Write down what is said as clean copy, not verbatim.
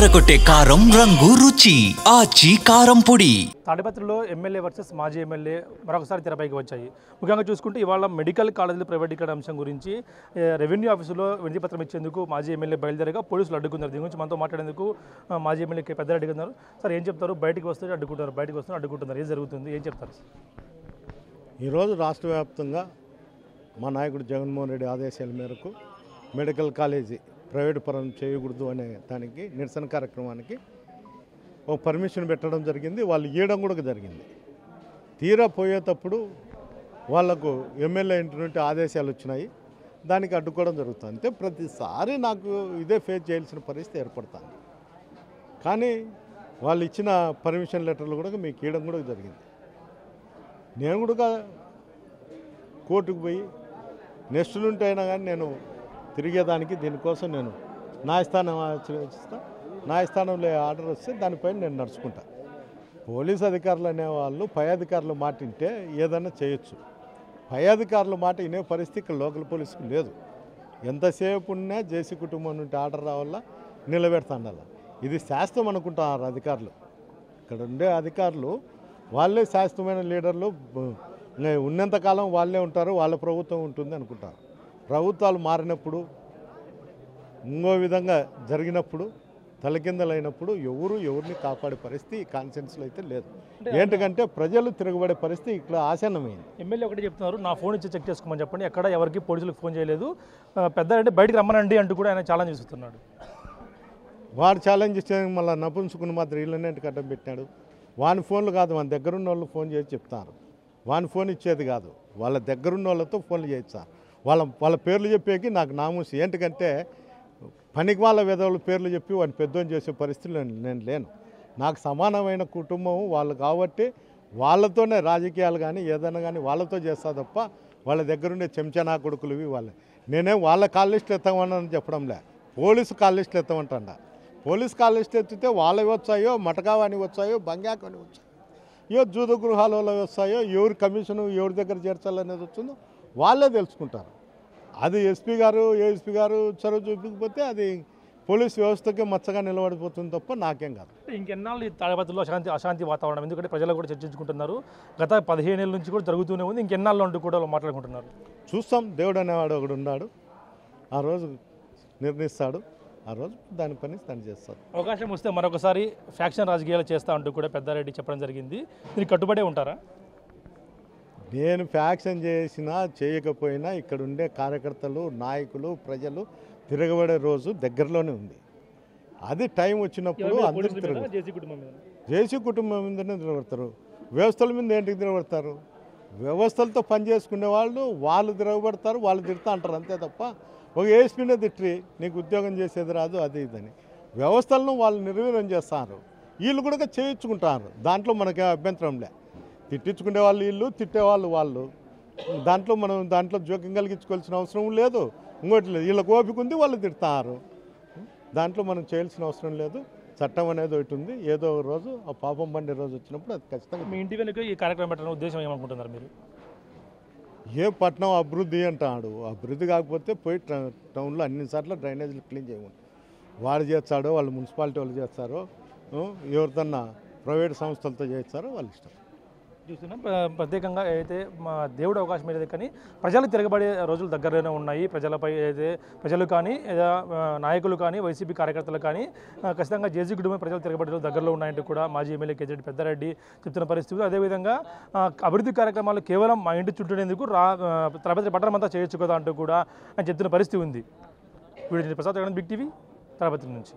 అదరగొట్టే కారం రంగు రుచి ఆచి కారం పొడి. తాడిపత్రిలో ఎమ్మెల్యే వర్సెస్ మాజీ ఎమ్మెల్యే మరొకసారి తెరపైకి వచ్చాయి. ముఖ్యంగా చూసుకుంటే ఇవాళ మెడికల్ కాలేజీలు ప్రైవేటీకరణ అంశం గురించి రెవెన్యూ ఆఫీసులో వినతిపత్రం ఇచ్చేందుకు మాజీ ఎమ్మెల్యే బయలుదేరగా పోలీసులు అడ్డుకున్నారు. దీని గురించి మనతో మాట్లాడేందుకు మాజీ ఎమ్మెల్యే పెద్దారెడ్డి ఉన్నారు. సార్ ఏం చెప్తారు? బయటికి వస్తే అడ్డుకుంటారు, బయటకు వస్తే అడ్డుకుంటున్నారు, ఏం జరుగుతుంది, ఏం చెప్తారు? ఈరోజు రాష్ట్ర వ్యాప్తంగా మా నాయకుడు జగన్మోహన్ రెడ్డి ఆదేశాల మేరకు మెడికల్ కాలేజీ ప్రైవేటు పరం చేయకూడదు అనే దానికి నిరసన కార్యక్రమానికి ఒక పర్మిషన్ పెట్టడం జరిగింది. వాళ్ళు ఇవ్వడం కూడా జరిగింది. తీరా పోయేటప్పుడు వాళ్లకు ఎమ్మెల్యే ఇంటి నుండి ఆదేశాలు వచ్చినాయి, దానికి అడ్డుకోవడం జరుగుతుంది. అంతే ప్రతిసారి నాకు ఇదే ఫేస్ చేయాల్సిన పరిస్థితి ఏర్పడుతుంది. కానీ వాళ్ళు ఇచ్చిన పర్మిషన్ లెటర్లు కూడా మీకు ఇవ్వడం కూడా జరిగింది. నేను కూడా కోర్టుకు పోయి నెక్స్ట్ నుండి అయినా కానీ నేను తిరిగేదానికి దీనికోసం నేను న్యాయస్థానం ఆశ్రయిస్తా. న్యాయస్థానంలో ఆర్డర్ వస్తే దానిపైన నేను నడుచుకుంటా. పోలీస్ అధికారులు అనేవాళ్ళు పై అధికారులు మాట వింటే ఏదైనా చేయొచ్చు. పై అధికారుల మాట వినే పరిస్థితి ఇక్కడ లోకల్ పోలీసుకు లేదు. ఎంతసేపు ఉన్నా జేసీ కుటుంబం నుండి ఆర్డర్ రావాలా, నిలబెడతాండాల. ఇది శాస్త్రం అనుకుంటున్నారు అధికారులు. ఇక్కడ ఉండే అధికారులు వాళ్ళే శాస్త్రమైన లీడర్లు, ఉన్నంతకాలం వాళ్ళే ఉంటారు, వాళ్ళ ప్రభుత్వం ఉంటుంది అనుకుంటారు. ప్రభుత్వాలు మారినప్పుడు, ఇంకో విధంగా జరిగినప్పుడు, తలకిందలైనప్పుడు ఎవరిని కాపాడే పరిస్థితి ఈ కాన్సెన్స్లో అయితే లేదు. ఏంటంటే ప్రజలు తిరగబడే పరిస్థితి ఇక్కడ ఆసన్నమైంది. ఎమ్మెల్యే ఒకటి చెప్తున్నారు, నా ఫోన్ ఇచ్చి చెక్ చేసుకోమని చెప్పండి, ఎక్కడ ఎవరికి పోలీసులకు ఫోన్ చేయలేదు, పెద్దారెడ్డి బయటికి రమ్మనండి అంటూ కూడా ఆయన ఛాలెంజ్ చేస్తున్నాడు. వాడు ఛాలెంజ్ ఇస్తే మళ్ళీ నపుంసుకుని మాత్రం వీళ్ళని ఇంటికి అడ్డం పెట్టినాడు. వాని ఫోన్లు కాదు, మన దగ్గరున్న వాళ్ళు ఫోన్ చేసి చెప్తారు. వాని ఫోన్ ఇచ్చేది కాదు, వాళ్ళ దగ్గరున్న వాళ్ళతో ఫోన్లు చేయిస్తారు. వాళ్ళ పేర్లు చెప్పేకి నాకు నామూసి. ఏంటంటే పనికి వాళ్ళ విధవుల పేర్లు చెప్పి వాడిని పెద్దోని చేసే పరిస్థితులు నేను లేను. నాకు సమానమైన కుటుంబం వాళ్ళు కాబట్టి వాళ్ళతోనే రాజకీయాలు కానీ ఏదైనా కానీ వాళ్ళతో చేస్తా తప్ప వాళ్ళ దగ్గరుండే చెంచనా కొడుకులు ఇవి వాళ్ళే. నేనేం వాళ్ళ కాల్ లిస్టులు ఎత్తామని చెప్పడంలే, పోలీసు కాల్ లిస్టులు ఎత్తామంటాడ. పోలీసు కాల్ లిస్టు ఎత్తితే వాళ్ళవి వచ్చాయో, మటకావాని వచ్చాయో, బంగాకని వచ్చాయో, జూద గృహాలలో వస్తాయో, ఎవరి కమిషను ఎవరి దగ్గర చేర్చాలనేది వచ్చిందో వాళ్ళే తెలుసుకుంటారు. అది ఎస్పీ గారు ఏఎస్పీ గారు చొరవ చూపించకపోతే అది పోలీస్ వ్యవస్థకే మచ్చగా నిలబడిపోతుంది తప్ప నాకేం కాదు. ఇంకెన్నాళ్ళు ఈ తాడిపత్రిలో అశాంతి వాతావరణం, ఎందుకంటే ప్రజలు కూడా చర్చించుకుంటున్నారు. గత 15 ఏళ్ళ నుంచి కూడా జరుగుతూనే ఉంది. ఇంకెన్నాళ్ళు అంటూ కూడా మాట్లాడుకుంటున్నారు. చూస్తాం, దేవుడు అనేవాడు ఒకడు ఉన్నాడు, ఆ రోజు నిర్ణయిస్తాడు, ఆ రోజు దాని పని తను చేస్తాడు. అవకాశం వస్తే మరొకసారి ఫ్యాక్షన్ రాజకీయాలు చేస్తా అంటూ కూడా పెద్దారెడ్డి చెప్పడం జరిగింది. దీనికి కట్టుబడే ఉంటారా? నేను ఫ్యాక్షన్ చేసినా చేయకపోయినా ఇక్కడ ఉండే కార్యకర్తలు, నాయకులు, ప్రజలు తిరగబడే రోజు దగ్గరలోనే ఉంది. అది టైం వచ్చినప్పుడు అందరూ జేసీ కుటుంబం మీదనే తిరగబడతారు. వ్యవస్థల మీద ఏంటికి తిరగబడతారు? వ్యవస్థలతో పనిచేసుకునే వాళ్ళు తిరగబడతారు, వాళ్ళు తిడతా అంటారు అంతే తప్ప ఒక ఏఎస్పీనే తిట్టి నీకు ఉద్యోగం చేసేది రాదు అది ఇదని వ్యవస్థలను వాళ్ళు నిర్వీర్యం చేస్తారు. వీళ్ళు కూడా చేయించుకుంటారు, దాంట్లో మనకే అభ్యంతరం లే. తిట్టించుకునే వాళ్ళు వీళ్ళు, తిట్టేవాళ్ళు వాళ్ళు. దాంట్లో జోక్యం కలిగించుకోవాల్సిన అవసరం లేదు. ఇంకోటి లేదు, వీళ్ళకి ఓపిక ఉంది, వాళ్ళు తిడతారు. దాంట్లో మనం చేయాల్సిన అవసరం లేదు. చట్టం అనేది ఒకటి ఉంది. ఏదో ఒక రోజు ఆ పాపం పండే రోజు వచ్చినప్పుడు అది ఖచ్చితంగా. మీ ఇంటి వెనుక ఈ కార్యక్రమం పెట్టడం ఉద్దేశం ఏమనుకుంటున్నారు మీరు? ఏ పట్టణం అభివృద్ధి అంటాడు, అభివృద్ధి కాకపోతే పోయి టౌన్లో అన్నిసార్లు డ్రైనేజీలు క్లీన్ చేయమని వాడు చేస్తాడో, వాళ్ళు మున్సిపాలిటీ వాళ్ళు చేస్తారో, ఎవరిదన్నా ప్రైవేట్ సంస్థలతో చేస్తారో వాళ్ళ ఇష్టం. చూస్తున్నాం ప్రత్యేకంగా అయితే మా దేవుడు అవకాశం ఏదైతే కానీ ప్రజలు తిరగబడే రోజులు దగ్గరలోనే ఉన్నాయి. ప్రజలపై అయితే ప్రజలు కానీ నాయకులు కానీ వైసీపీ కార్యకర్తలు కానీ ఖచ్చితంగా జేసీ కుటుంబం ప్రజలు తిరగబడే రోజులు దగ్గరలో ఉన్నాయంటూ కూడా మాజీ ఎమ్మెల్యే కేజీరెడ్డి పెద్దారెడ్డి చెప్తున్న పరిస్థితి. అదేవిధంగా అభివృద్ధి కార్యక్రమాలు కేవలం మా ఇంటి చుట్టూనేందుకు తాడిపత్రి పట్టణం అంతా చేయొచ్చు కదా అంటూ కూడా ఆయన చెప్తున్న పరిస్థితి ఉంది. Video Prasad Big TV Tadipatri నుంచి.